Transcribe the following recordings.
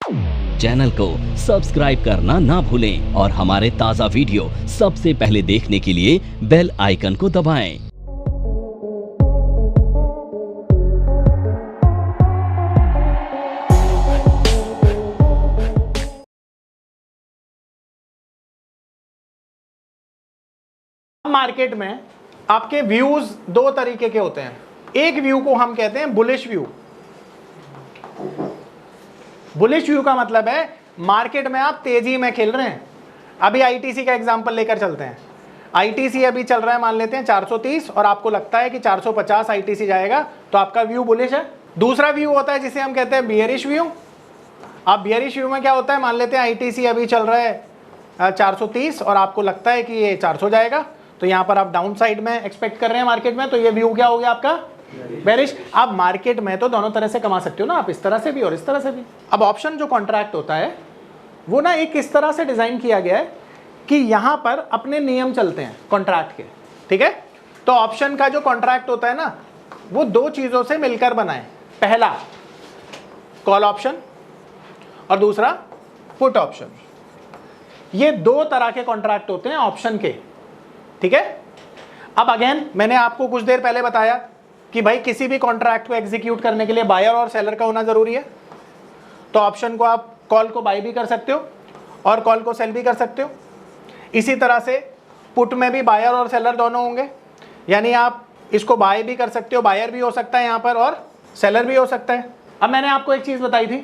Channel को subscribe करना ना भूलें और हमारे ताज़ा वीडियो सबसे पहले देखने के लिए बेल आइकन को दबाएं। मार्केट में आपके व्यूज दो तरीके के होते हैं। एक व्यू को हम कहते हैं बुलिश व्यू। बुलिश व्यू का मतलब है मार्केट में आप तेजी में खेल रहे हैं। अभी आईटीसी का एग्जांपल लेकर चलते हैं। आईटीसी अभी चल रहा है, मान लेते हैं 430, और आपको लगता है कि 450 आईटीसी जाएगा, तो आपका व्यू बुलिश है। दूसरा व्यू होता है जिसे हम कहते हैं बियरिश व्यू। अब बियरिश व्यू में क्या होता है, मान लेते हैं आईटीसी अभी चल रहा है 430 और आपको लगता है कि ये 400 जाएगा, तो यहाँ पर आप डाउन साइड में एक्सपेक्ट कर रहे हैं मार्केट में, तो ये व्यू क्या हो गया आपका, बेरिश। आप मार्केट में तो दोनों तरह से कमा सकते हो ना, आप इस तरह से भी और इस तरह से भी। अब ऑप्शन जो कॉन्ट्रैक्ट होता है वो ना एक इस तरह से डिजाइन किया गया है कि यहाँ पर अपने नियम चलते हैं कॉन्ट्रैक्ट के, ठीक है। तो ऑप्शन का जो कॉन्ट्रैक्ट होता है ना, वो दो चीजों से मिलकर बना है। पहला कॉल ऑप्शन और दूसरा पुट ऑप्शन। ये दो तरह के कॉन्ट्रैक्ट होते हैं ऑप्शन के, ठीक है। अब अगेन मैंने आपको कुछ देर पहले बताया कि भाई किसी भी कॉन्ट्रैक्ट को एग्जीक्यूट करने के लिए बायर और सेलर का होना जरूरी है। तो ऑप्शन को आप कॉल को बाय भी कर सकते हो और कॉल को सेल भी कर सकते हो। इसी तरह से पुट में भी बायर और सेलर दोनों होंगे, यानी आप इसको बाय भी कर सकते हो, बायर भी हो सकता है यहाँ पर और सेलर भी हो सकता है। अब मैंने आपको एक चीज बताई थी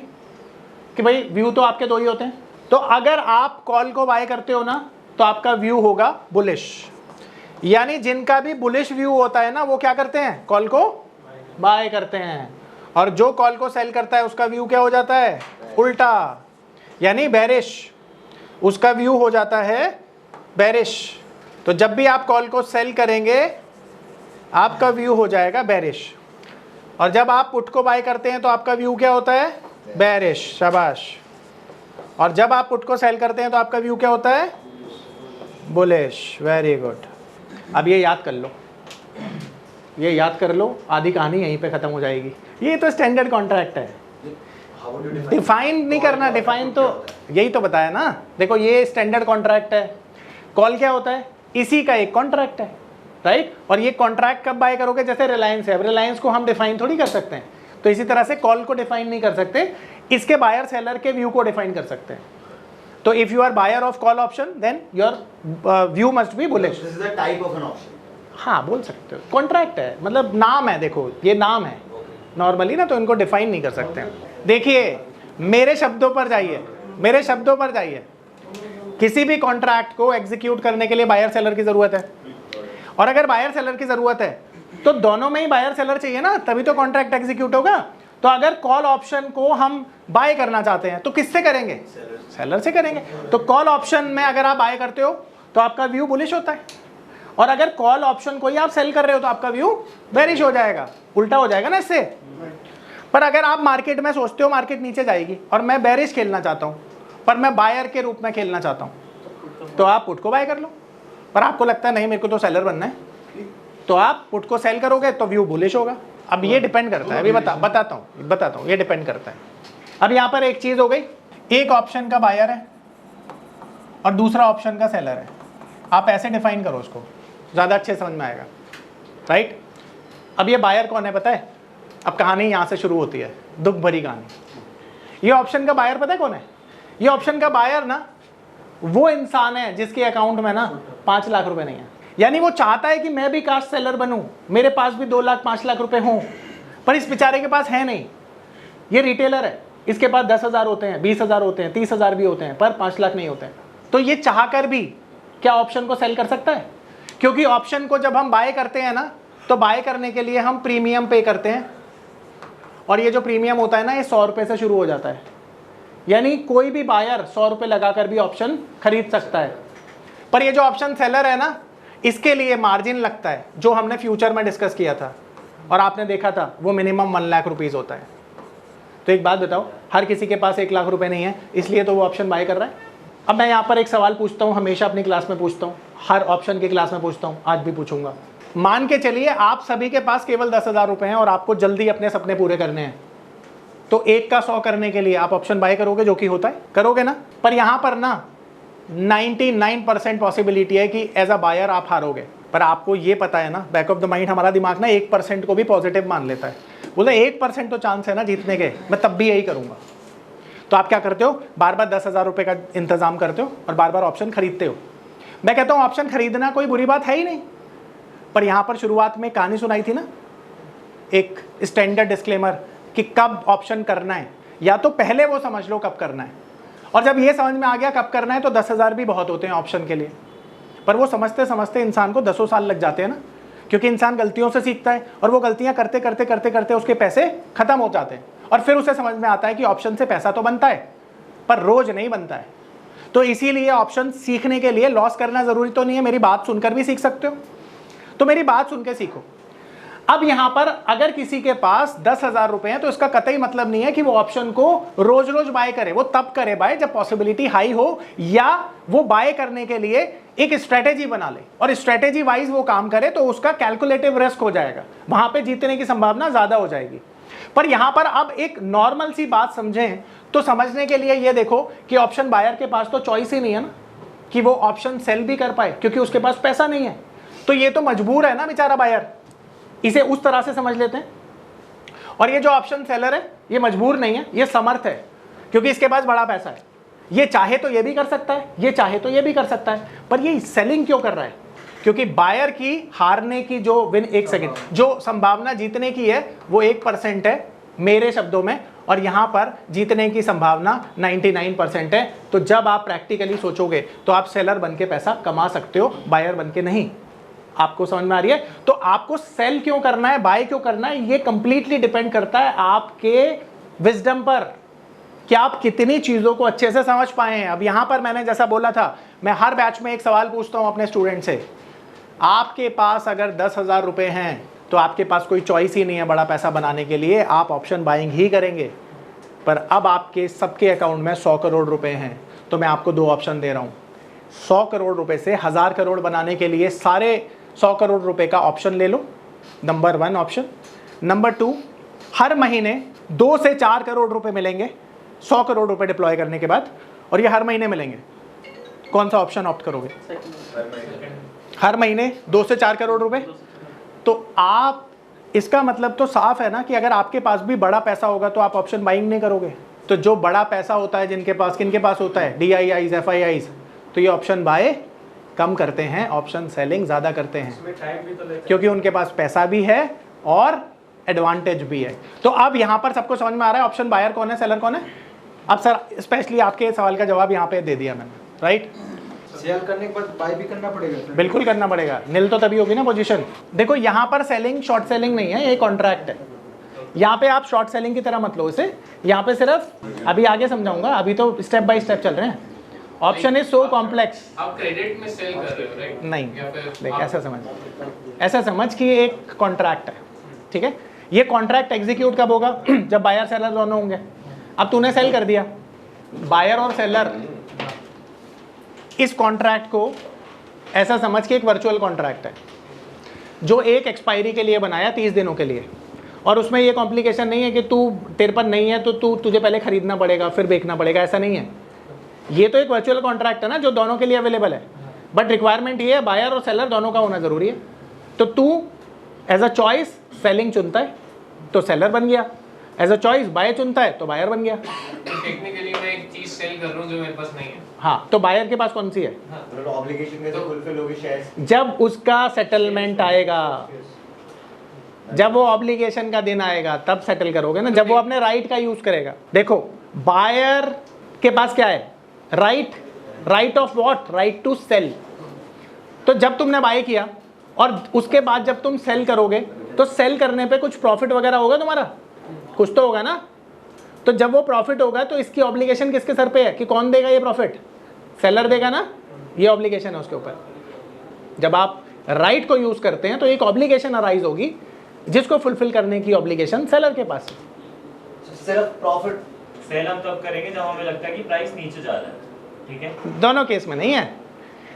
कि भाई व्यू तो आपके दो ही होते हैं। तो अगर आप कॉल को बाय करते हो ना, तो आपका व्यू होगा बुलिश। यानी जिनका भी बुलिश व्यू होता है ना, वो क्या करते हैं, कॉल को बाय करते हैं, और जो कॉल को सेल करता है उसका व्यू क्या हो जाता है, उल्टा, यानी बेरिश। उसका व्यू हो जाता है बेरिश। तो जब भी आप कॉल को सेल करेंगे आपका व्यू हो जाएगा बेरिश, और जब आप पुट को बाय करते हैं तो आपका व्यू क्या होता है, बेरिश। शाबाश। और जब आप पुट को सेल करते हैं तो आपका व्यू क्या होता है, बुलिश। Very good. अब ये याद कर लो, ये याद कर लो, आधी कहानी यहीं पे खत्म हो जाएगी। ये तो स्टैंडर्ड कॉन्ट्रैक्ट है। डिफाइन नहीं करना, डिफाइन तो यही तो बताया ना। देखो ये स्टैंडर्ड कॉन्ट्रैक्ट है। कॉल क्या होता है, इसी का एक कॉन्ट्रैक्ट है, राइट। और ये कॉन्ट्रैक्ट कब बाय करोगे, जैसे रिलायंस है, अब रिलायंस को हम डिफाइन थोड़ी कर सकते हैं, तो इसी तरह से कॉल को डिफाइन नहीं कर सकते, इसके बायर सेलर के व्यू को डिफाइन कर सकते हैं। तो if you are buyer of call option then your view must be bullish. This is a type of an option. हाँ बोल सकते हो, कॉन्ट्रैक्ट है, मतलब नाम है। देखो ये नाम है नॉर्मली ना, तो इनको डिफाइन नहीं कर सकते हैं। देखिए मेरे शब्दों पर जाइए, मेरे शब्दों पर जाइए। किसी भी कॉन्ट्रैक्ट को एग्जीक्यूट करने के लिए बायर सेलर की जरूरत है, और अगर बायर सेलर की जरूरत है तो दोनों में ही बायर सेलर चाहिए ना, तभी तो कॉन्ट्रैक्ट एग्जीक्यूट होगा। तो अगर कॉल ऑप्शन को हम बाय करना चाहते हैं तो किससे करेंगे, सेलर से करेंगे। तो कॉल ऑप्शन में अगर आप बाय करते हो तो आपका व्यू बुलिश होता है, और अगर कॉल ऑप्शन को ही आप सेल कर रहे हो तो आपका व्यू बेरिश हो जाएगा, उल्टा हो जाएगा ना इससे। पर अगर आप मार्केट में सोचते हो मार्केट नीचे जाएगी और मैं बेरिश खेलना चाहता हूं, पर मैं बायर के रूप में खेलना चाहता हूं, तो आप पुट को बाय कर लो। पर आपको लगता है नहीं मेरे को तो सेलर बनना है, तो आप पुट को सेल करोगे तो व्यू बुलिश होगा। अब ये डिपेंड करता है, अभी बताता हूँ, ये डिपेंड करता है। अब यहाँ पर एक चीज हो गई, एक ऑप्शन का बायर है और दूसरा ऑप्शन का सेलर है। आप ऐसे डिफाइन करो उसको, ज्यादा अच्छे समझ में आएगा, राइट। अब ये बायर कौन है पता है, अब कहानी यहाँ से शुरू होती है, दुख भरी कहानी। ये ऑप्शन का बायर पता है कौन है, ये ऑप्शन का बायर ना वो इंसान है जिसके अकाउंट में ना 5 लाख रुपए नहीं है। यानी वो चाहता है कि मैं भी काश सेलर बनूं, मेरे पास भी 2 लाख 5 लाख रुपए हों, पर इस बेचारे के पास है नहीं। ये रिटेलर है, इसके पास 10,000 होते हैं, 20,000 होते हैं, 30,000 भी होते हैं, पर 5 लाख नहीं होते हैं। तो ये चाह कर भी क्या ऑप्शन को सेल कर सकता है, क्योंकि ऑप्शन को जब हम बाय करते हैं ना, तो बाय करने के लिए हम प्रीमियम पे करते हैं, और ये जो प्रीमियम होता है ना, ये 100 रुपये से शुरू हो जाता है। यानी कोई भी बायर 100 रुपये लगाकर भी ऑप्शन खरीद सकता है। पर ये जो ऑप्शन सेलर है ना, इसके लिए मार्जिन लगता है, जो हमने फ्यूचर में डिस्कस किया था और आपने देखा था, वो मिनिमम 1 लाख रुपीज़ होता है। तो एक बात बताओ, हर किसी के पास 1 लाख रुपए नहीं है, इसलिए तो वो ऑप्शन बाय कर रहा है। अब मैं यहाँ पर एक सवाल पूछता हूँ, हमेशा अपनी क्लास में पूछता हूँ, हर ऑप्शन की क्लास में पूछता हूँ, आज भी पूछूंगा। मान के चलिए आप सभी के पास केवल 10,000 रुपए हैं और आपको जल्दी अपने सपने पूरे करने हैं, तो 1 का 100 करने के लिए आप ऑप्शन बाय करोगे, जो कि होता है, करोगे ना। पर यहां पर ना 99% पॉसिबिलिटी है कि एज अ बायर आप हारोगे। पर आपको ये पता है ना, बैक ऑफ द माइंड हमारा दिमाग ना 1% को भी पॉजिटिव मान लेता है, बोले 1% तो चांस है ना जीतने के, मैं तब भी यही करूंगा। तो आप क्या करते हो, बार बार 10,000 रुपए का इंतजाम करते हो और बार बार ऑप्शन खरीदते हो। मैं कहता हूं ऑप्शन खरीदना कोई बुरी बात है ही नहीं, पर यहां पर शुरुआत में कहानी सुनाई थी ना, एक स्टैंडर्ड डिस्क्लेमर कि कब ऑप्शन करना है, या तो पहले वो समझ लो कब करना है, और जब ये समझ में आ गया कब करना है तो 10,000 भी बहुत होते हैं ऑप्शन के लिए। पर वो समझते समझते इंसान को 10 साल लग जाते हैं ना, क्योंकि इंसान गलतियों से सीखता है और वो गलतियां करते करते करते करते उसके पैसे खत्म हो जाते हैं, और फिर उसे समझ में आता है कि ऑप्शन से पैसा तो बनता है पर रोज नहीं बनता है। तो इसीलिए ऑप्शन सीखने के लिए लॉस करना जरूरी तो नहीं है, मेरी बात सुनकर भी सीख सकते हो, तो मेरी बात सुन के सीखो। अब यहां पर अगर किसी के पास 10,000 रुपए हैं तो इसका कतई मतलब नहीं है कि वो ऑप्शन को रोज रोज बाय करे, वो तब करे बाय जब पॉसिबिलिटी हाई हो, या वो बाय करने के लिए एक स्ट्रेटेजी बना ले और स्ट्रेटेजी वाइज वो काम करे, तो उसका कैलकुलेटिव रिस्क हो जाएगा, वहां पे जीतने की संभावना ज्यादा हो जाएगी। पर यहां पर अब एक नॉर्मल सी बात समझें तो समझने के लिए ये देखो कि ऑप्शन बायर के पास तो चॉइस ही नहीं है ना कि वो ऑप्शन सेल भी कर पाए, क्योंकि उसके पास पैसा नहीं है, तो ये तो मजबूर है ना बेचारा बायर। इसे उस तरह से समझ लेते हैं। और ये जो ऑप्शन सेलर है ये मजबूर नहीं है, ये समर्थ है, क्योंकि इसके पास बड़ा पैसा है, ये चाहे तो ये भी कर सकता है, ये चाहे तो ये भी कर सकता है। पर ये सेलिंग क्यों कर रहा है, क्योंकि बायर की हारने की जो एक सेकंड जो संभावना जीतने की है वो 1% है मेरे शब्दों में, और यहां पर जीतने की संभावना 99% है। तो जब आप प्रैक्टिकली सोचोगे तो आप सेलर बन के पैसा कमा सकते हो, बायर बन के नहीं। आपको समझ में आ रही है? तो आपको सेल क्यों करना है, बाय क्यों करना है, ये कंप्लीटली डिपेंड करता है आपके विजडम पर कि आप कितनी चीजों को अच्छे से समझ पाए हैं। अब यहां पर मैंने जैसा बोला था, मैं हर बैच में एक सवाल पूछता हूं अपने स्टूडेंट से, आपके पास अगर 10,000 रुपए हैं तो आपके पास कोई चॉइस ही नहीं है बड़ा पैसा बनाने के लिए, आप ऑप्शन बाइंग ही करेंगे। पर अब आपके सबके अकाउंट में 100 करोड़ रुपए हैं, तो मैं आपको 2 ऑप्शन दे रहा हूं। 100 करोड़ रुपए से 1000 करोड़ बनाने के लिए सारे 100 करोड़ रुपए का ऑप्शन ले लो, नंबर 1 ऑप्शन। नंबर 2, हर महीने 2 से 4 करोड़ रुपए मिलेंगे 100 करोड़ रुपए डिप्लॉय करने के बाद, और ये हर महीने मिलेंगे। कौन सा ऑप्शन ऑप्ट करोगे? हर महीने 2 से 4 करोड़ रुपए। तो आप, इसका मतलब तो साफ है ना कि अगर आपके पास भी बड़ा पैसा होगा तो आप ऑप्शन बाइंग नहीं करोगे। तो जो बड़ा पैसा होता है जिनके पास, किनके पास होता है, DIIs, FIIs, तो ये ऑप्शन बाय कम करते हैं, ऑप्शन सेलिंग ज्यादा करते हैं, क्योंकि उनके पास पैसा भी है और एडवांटेज भी है। तो अब यहां पर सबको समझ में आ रहा है ऑप्शन बायर कौन है, सेलर कौन है? अब सर स्पेशली आपके सवाल का जवाब यहां पे दे दिया मैंने, राइट? सेल करने के बाद बाय भी करना पड़ेगा? बिल्कुल करना पड़ेगा, नील तो तभी होगी ना पोजीशन। देखो यहां पर सेलिंग शॉर्ट सेलिंग नहीं है, ये कॉन्ट्रैक्ट है। यहाँ पे आप शॉर्ट सेलिंग की तरह मत लो इसे, यहाँ पे सिर्फ अभी आगे समझाऊंगा, अभी तो स्टेप बाय स्टेप चल रहे हैं। Option is so complex. आप क्रेडिट में सेल कर रहे हो, राइट? नहीं, देख ऐसा समझ कि एक कॉन्ट्रैक्ट है, ठीक है? ये कॉन्ट्रैक्ट एग्जीक्यूट कब होगा? जब बायर सेलर दोनों होंगे। अब तूने सेल कर दिया, बायर और सेलर इस कॉन्ट्रैक्ट को ऐसा समझ के एक वर्चुअल कॉन्ट्रैक्ट है जो एक एक्सपायरी के लिए बनाया 30 दिनों के लिए, और उसमें ये कॉम्प्लिकेशन नहीं है कि तू तेरे पर नहीं है तो तुझे पहले खरीदना पड़ेगा फिर बेचना पड़ेगा, ऐसा नहीं है। ये तो एक वर्चुअल कॉन्ट्रैक्ट है ना जो दोनों के लिए अवेलेबल है, बट रिक्वायरमेंट ये है बायर और सेलर दोनों का होना जरूरी है। तो तू एज अ चॉइस सेलिंग चुनता है तो सेलर बन गया, एज अ चॉइस बाय चुनता है तो बायर बन गया। टेक्निकली मैं एक चीज सेल कर रहा हूं जो मेरे पास नहीं है। हाँ, तो बायर के पास कौन सी है? ऑब्लिगेशन कैसे फुलफिल होगी? शेयर्स जब उसका सेटलमेंट आएगा, जब वो ऑब्लिगेशन का दिन आएगा तब सेटल करोगे ना, जब वो अपने राइट का यूज करेगा। देखो बायर के पास क्या है? Right of what? Right to sell. तो जब तुमने बाय किया और उसके बाद जब तुम सेल करोगे तो सेल करने पे कुछ प्रॉफिट वगैरह होगा तुम्हारा, कुछ तो होगा ना। तो जब वो प्रॉफिट होगा तो इसकी ऑब्लिगेशन किसके सर पे है कि कौन देगा ये प्रॉफिट? सेलर देगा ना, ये ऑब्लिगेशन है उसके ऊपर। जब आप राइट को यूज करते हैं तो एक ऑब्लिगेशन अराइज होगी जिसको फुलफिल करने की ऑब्लिगेशन सेलर के पास है। सिर्फ प्रॉफिट सेल हम तब करेंगे जब हमें लगता है कि प्राइस नीचे जा रहा है, ठीक है? दोनों केस में नहीं है।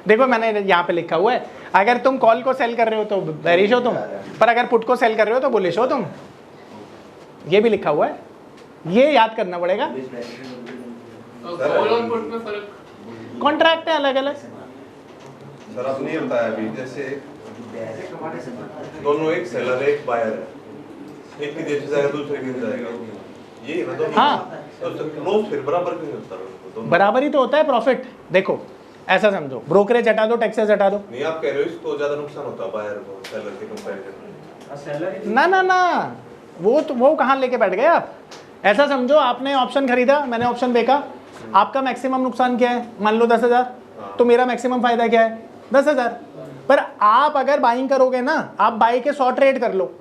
देखो मैंने यहाँ पे लिखा हुआ है, अगर तुम कॉल को सेल कर रहे हो तो बेरिश हो तुम, पर अगर पुट को सेल कर रहे हो तो बुलिश हो तुम, ये भी लिखा हुआ है। ये याद करना पड़ेगा। कॉल और पुट में फर्क? कॉन्ट्रैक्ट है अलग अलग। सर आपने ये बताया अभी जैसे दोनों एक सेलर है एक बायर है, एक की देश से जाएगा दूसरे की जाएगा, ये ना दोनों। हाँ। तो लॉस फिर बराबर क्यों होता है? बराबर ही तो होता है प्रॉफिट। देखो ऐसा समझो, ब्रोकरेज हटा दो, टैक्सेस हटा दो। नहीं आप कह रहे हो इसको ज्यादा नुकसान होता है बायर को सेलर के कंपैरिजन में। ना ना ना, वो कहाँ लेके बैठ गए आप। ऐसा समझो आपने ऑप्शन खरीदा, मैंने ऑप्शन बेचा, आपका मैक्सिमम नुकसान क्या है, मान लो 10,000, तो मेरा मैक्सिमम फायदा क्या है 10,000। पर आप अगर बाइंग करोगे ना, आप बाई के 100 ट्रेड कर लो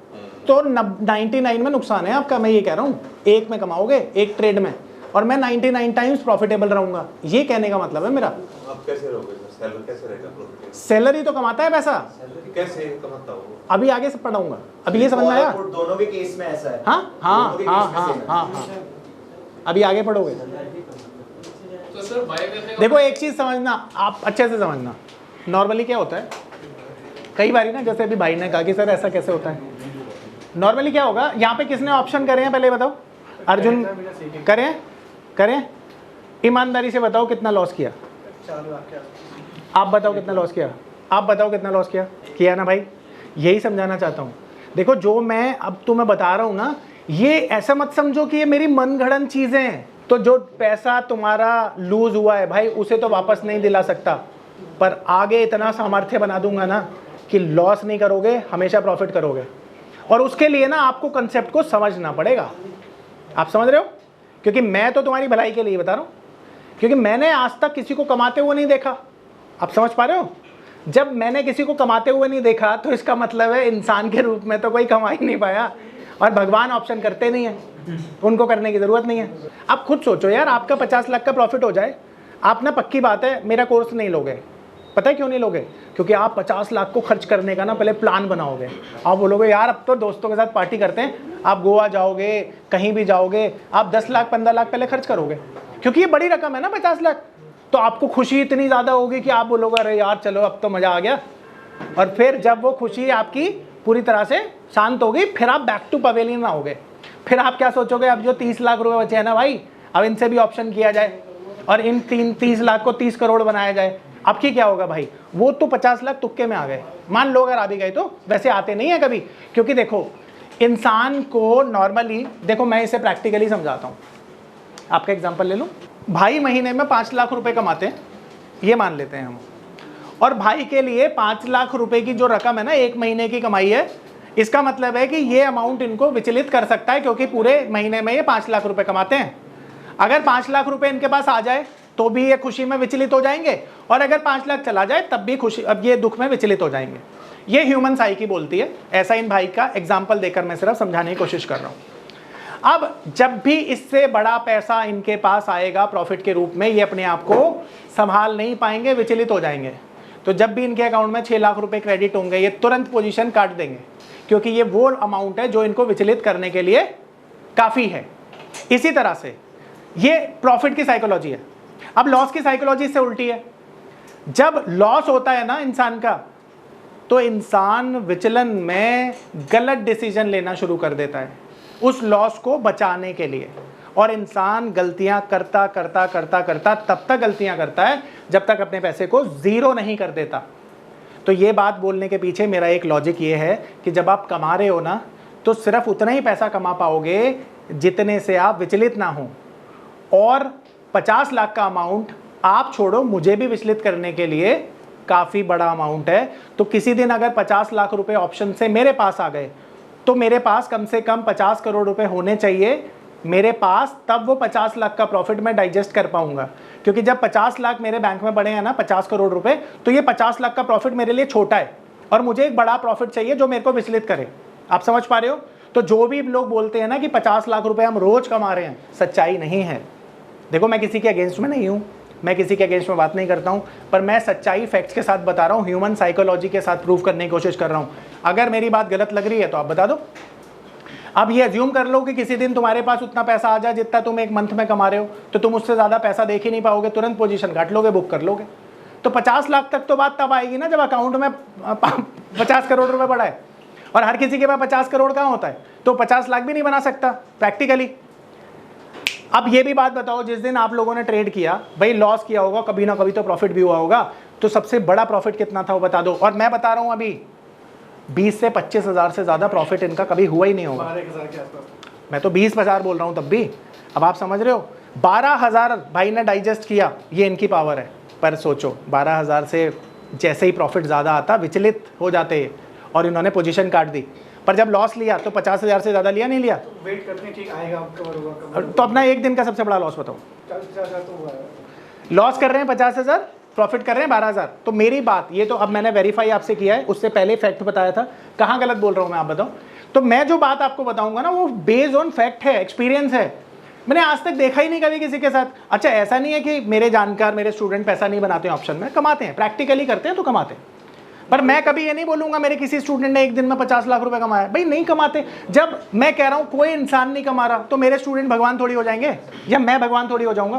तो 99 में नुकसान है आपका। मैं ये कह रहा हूँ एक में कमाओगे एक ट्रेड में, और मैं 99 टाइम्स प्रॉफिटेबल रहूंगा, ये कहने का मतलब है मेरा। आप कैसे रहोगे सर, सेलर कैसे रहेगा प्रॉफिटेबल? सेलर ही तो कमाता है पैसा। कैसे कमाता हो? अभी आगे से पढ़ाऊंगा, अभी ये समझ में आया। दोनों भी केस में ऐसा है। हाँ हाँ दोनों के हाँ केस में हाँ same है। हाँ हाँ, अभी आगे पढ़ोगे। तो सर बाय करने का देखो एक चीज समझना, आप अच्छे से समझना। नॉर्मली क्या होता है, कई बार ना, जैसे अभी भाई ने कहा कि सर ऐसा कैसे होता है, नॉर्मली क्या होगा, यहाँ पे किसने ऑप्शन करे हैं पहले बताओ। अर्जुन करें, ईमानदारी से बताओ कितना लॉस किया। आप बताओ कितना लॉस किया, आप बताओ कितना लॉस किया ना भाई। यही समझाना चाहता हूँ। देखो जो मैं अब तुम्हें बता रहा हूँ ना, ये ऐसा मत समझो कि ये मेरी मनगढ़ंत चीजें हैं। तो जो पैसा तुम्हारा लूज हुआ है भाई, उसे तो वापस नहीं दिला सकता, पर आगे इतना सामर्थ्य बना दूंगा ना कि लॉस नहीं करोगे, हमेशा प्रॉफिट करोगे। और उसके लिए ना आपको कंसेप्ट को समझना पड़ेगा। आप समझ रहे हो? क्योंकि मैं तो तुम्हारी भलाई के लिए बता रहा हूँ, क्योंकि मैंने आज तक किसी को कमाते हुए नहीं देखा। आप समझ पा रहे हो? जब मैंने किसी को कमाते हुए नहीं देखा तो इसका मतलब है इंसान के रूप में तो कोई कमा ही नहीं पाया, और भगवान ऑप्शन करते नहीं है, उनको करने की ज़रूरत नहीं है। आप खुद सोचो यार, आपका 50 लाख का प्रॉफिट हो जाए, आप ना पक्की बात है मेरा कोर्स नहीं लोगे। पता है क्यों नहीं लोगे? क्योंकि आप 50 लाख को खर्च करने का ना पहले प्लान बनाओगे। आप बोलोगे यार अब तो दोस्तों के साथ पार्टी करते हैं, आप गोवा जाओगे, कहीं भी जाओगे, आप 10 लाख 15 लाख पहले खर्च करोगे, क्योंकि ये बड़ी रकम है ना 50 लाख। तो आपको खुशी इतनी ज़्यादा होगी कि आप बोलोगे अरे यार चलो अब तो मज़ा आ गया। और फिर जब वो खुशी आपकी पूरी तरह से शांत होगी, फिर आप बैक टू पवेलियन आओगे। फिर आप क्या सोचोगे, अब जो 30 लाख रुपए बचे हैं ना भाई, अब इनसे भी ऑप्शन किया जाए और इन 30 लाख को 30 करोड़ बनाया जाए। आपकी क्या होगा भाई, वो तो 50 लाख तुक्के में आ गए। मान लो अगर आ भी गए तो, वैसे आते नहीं है कभी, क्योंकि देखो इंसान को नॉर्मली, देखो मैं इसे प्रैक्टिकली समझाता हूँ। आपका एग्जांपल ले लूँ, भाई महीने में 5 लाख रुपए कमाते हैं, ये मान लेते हैं हम, और भाई के लिए 5 लाख रुपए की जो रकम है ना, एक महीने की कमाई है, इसका मतलब है कि ये अमाउंट इनको विचलित कर सकता है, क्योंकि पूरे महीने में ये 5 लाख रुपए कमाते हैं। अगर 5 लाख रुपए इनके पास आ जाए तो भी ये खुशी में विचलित हो जाएंगे, और अगर 5 लाख चला जाए तब भी खुशी, अब ये दुख में विचलित हो जाएंगे। ये ह्यूमन साइकी बोलती है। ऐसा इन भाई का एग्जाम्पल देकर मैं सिर्फ समझाने की कोशिश कर रहा हूँ। अब जब भी इससे बड़ा पैसा इनके पास आएगा प्रॉफिट के रूप में, ये अपने आप को संभाल नहीं पाएंगे, विचलित हो जाएंगे। तो जब भी इनके अकाउंट में 6 लाख रुपए क्रेडिट होंगे, ये तुरंत पोजीशन काट देंगे, क्योंकि ये वो अमाउंट है जो इनको विचलित करने के लिए काफ़ी है। इसी तरह से ये प्रॉफिट की साइकोलॉजी है। अब लॉस की साइकोलॉजी इससे उल्टी है। जब लॉस होता है ना इंसान का, तो इंसान विचलन में गलत डिसीजन लेना शुरू कर देता है उस लॉस को बचाने के लिए, और इंसान गलतियां करता करता करता करता तब तक गलतियां करता है जब तक अपने पैसे को ज़ीरो नहीं कर देता। तो ये बात बोलने के पीछे मेरा एक लॉजिक ये है कि जब आप कमा रहे हो ना, तो सिर्फ उतना ही पैसा कमा पाओगे जितने से आप विचलित ना हो। और 50 लाख का अमाउंट आप छोड़ो, मुझे भी विचलित करने के लिए काफ़ी बड़ा अमाउंट है। तो किसी दिन अगर 50 लाख रुपए ऑप्शन से मेरे पास आ गए, तो मेरे पास कम से कम 50 करोड़ रुपए होने चाहिए मेरे पास, तब वो 50 लाख का प्रॉफिट मैं डाइजेस्ट कर पाऊंगा। क्योंकि जब 50 लाख मेरे बैंक में पड़े हैं ना, 50 करोड़ रुपए, तो ये 50 लाख का प्रॉफिट मेरे लिए छोटा है, और मुझे एक बड़ा प्रॉफिट चाहिए जो मेरे को विचलित करे। आप समझ पा रहे हो? तो जो भी लोग बोलते हैं ना कि 50 लाख रुपए हम रोज कमा रहे हैं, सच्चाई नहीं है। देखो मैं किसी के अगेंस्ट में नहीं हूँ, मैं किसी के अगेंस्ट में बात नहीं करता हूँ, पर मैं सच्चाई फैक्ट्स के साथ बता रहा हूँ, ह्यूमन साइकोलॉजी के साथ प्रूव करने की कोशिश कर रहा हूँ। अगर मेरी बात गलत लग रही है तो आप बता दो। अब ये अज्यूम कर लो कि किसी दिन तुम्हारे पास उतना पैसा आ जाए जितना तुम एक मंथ में कमा रहे हो, तो तुम उससे ज़्यादा पैसा देख ही नहीं पाओगे, तुरंत पोजीशन काट लोगे, बुक कर लोगे। तो 50 लाख तक तो बात तब आएगी ना जब अकाउंट में 50 करोड़ रुपए पड़ा है, और हर किसी के पास 50 करोड़ कहाँ होता है, तो 50 लाख भी नहीं बना सकता प्रैक्टिकली। अब ये भी बात बताओ, जिस दिन आप लोगों ने ट्रेड किया भाई, लॉस किया होगा, कभी ना कभी तो प्रॉफिट भी हुआ होगा, तो सबसे बड़ा प्रॉफिट कितना था वो बता दो। और मैं बता रहा हूं अभी 20 से 25 हजार से ज्यादा प्रॉफिट इनका कभी हुआ ही नहीं होगा। 12,000 के आसपास। मैं तो 20,000 बोल रहा हूं तब भी। अब आप समझ रहे हो, 12,000 भाई ने डाइजेस्ट किया, ये इनकी पावर है। पर सोचो 12,000 से जैसे ही प्रॉफिट ज्यादा आता विचलित हो जाते हैं, और इन्होंने पोजीशन काट दी। पर जब लॉस लिया तो 50,000 से ज्यादा लिया नहीं लिया? तो वेट करते हैं ठीक आएगा, कवर होगा, कवर तो अपना एक दिन का सबसे बड़ा लॉस बताओ। 40,000 तो हुआ है। लॉस कर रहे हैं 50,000, प्रॉफिट कर रहे हैं 12,000। तो मेरी बात ये तो अब मैंने वेरीफाई आपसे किया है, उससे पहले फैक्ट बताया था, कहाँ गलत बोल रहा हूँ मैं आप बताओ। तो मैं जो बात आपको बताऊंगा ना वो बेस्ड ऑन फैक्ट है, एक्सपीरियंस है। मैंने आज तक देखा ही नहीं कभी किसी के साथ। अच्छा ऐसा नहीं है कि मेरे जानकार मेरे स्टूडेंट पैसा नहीं बनाते हैं ऑप्शन में, कमाते हैं, प्रैक्टिकली करते हैं तो कमाते हैं। पर मैं कभी ये नहीं बोलूंगा मेरे किसी स्टूडेंट ने एक दिन में 50 लाख रुपए कमाया, भाई नहीं कमाते। जब मैं कह रहा हूं कोई इंसान नहीं कमा रहा तो मेरे स्टूडेंट भगवान थोड़ी हो जाएंगे, या मैं भगवान थोड़ी हो जाऊंगा।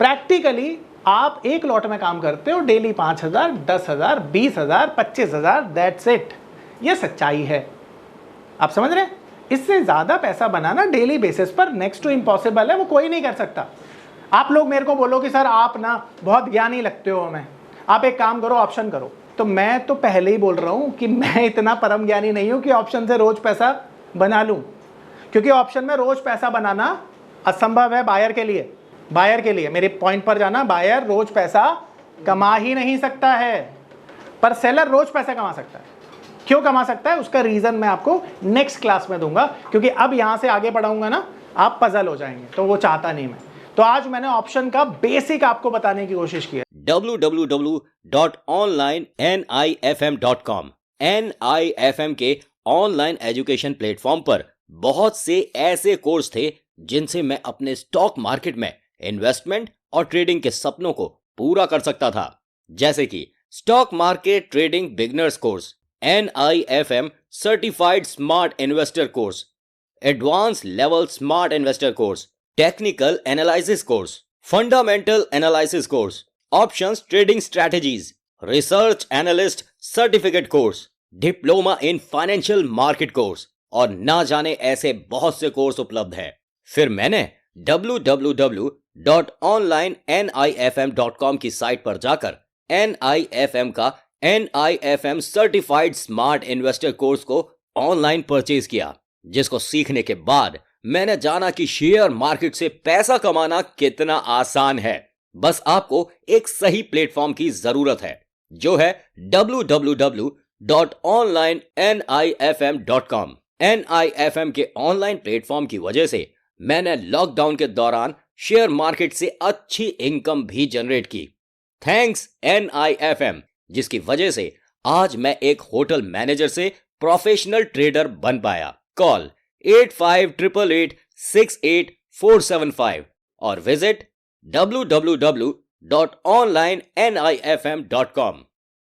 प्रैक्टिकली आप एक लॉट में काम करते हो, डेली 5,000, 10,000, 20,000, 25,000, दैट्स इट। ये सच्चाई है, आप समझ रहे हैं? इससे ज्यादा पैसा बनाना डेली बेसिस पर नेक्स्ट टू इम्पॉसिबल है, वो कोई नहीं कर सकता। आप लोग मेरे को बोलो कि सर आप ना बहुत ज्ञानी लगते हो हमें, आप एक काम करो ऑप्शन करो, तो मैं तो पहले ही बोल रहा हूं कि मैं इतना परम ज्ञानी नहीं हूं कि ऑप्शन से रोज पैसा बना लूं, क्योंकि ऑप्शन में रोज पैसा बनाना असंभव है बायर के लिए। बायर के लिए मेरे पॉइंट पर जाना, बायर रोज पैसा कमा ही नहीं सकता है, पर सेलर रोज पैसा कमा सकता है। क्यों कमा सकता है उसका रीजन मैं आपको नेक्स्ट क्लास में दूंगा, क्योंकि अब यहां से आगे बढ़ाऊंगा ना आप पजल हो जाएंगे, तो वो चाहता नहीं मैं। तो आज मैंने ऑप्शन का बेसिक आपको बताने की कोशिश की है। www.onlinenifm.com NIFM के ऑनलाइन एजुकेशन प्लेटफॉर्म पर बहुत से ऐसे कोर्स थे जिनसे मैं अपने स्टॉक मार्केट में इन्वेस्टमेंट और ट्रेडिंग के सपनों को पूरा कर सकता था, जैसे कि stock market trading beginners course, NIFM certified smart investor course, advance level smart investor course, technical analysis course, fundamental analysis course, options trading strategies, research analyst certificate course, diploma in financial market course, और ना जाने ऐसे बहुत से course उपलब्ध हैं। फिर मैंने www.onlinenifm.com की साइट पर जाकर NIFM का NIFM certified smart investor course को ऑनलाइन परचेज किया, जिसको सीखने के बाद मैंने जाना कि शेयर मार्केट से पैसा कमाना कितना आसान है। बस आपको एक सही प्लेटफॉर्म की जरूरत है, जो है www.onlinenifm.com। NIFM के ऑनलाइन प्लेटफॉर्म की वजह से मैंने लॉकडाउन के दौरान शेयर मार्केट से अच्छी इनकम भी जनरेट की। थैंक्स NIFM, जिसकी वजह से आज मैं एक होटल मैनेजर से प्रोफेशनल ट्रेडर बन पाया। कॉल 8588868475 और विजिट www.onlinenifm.com।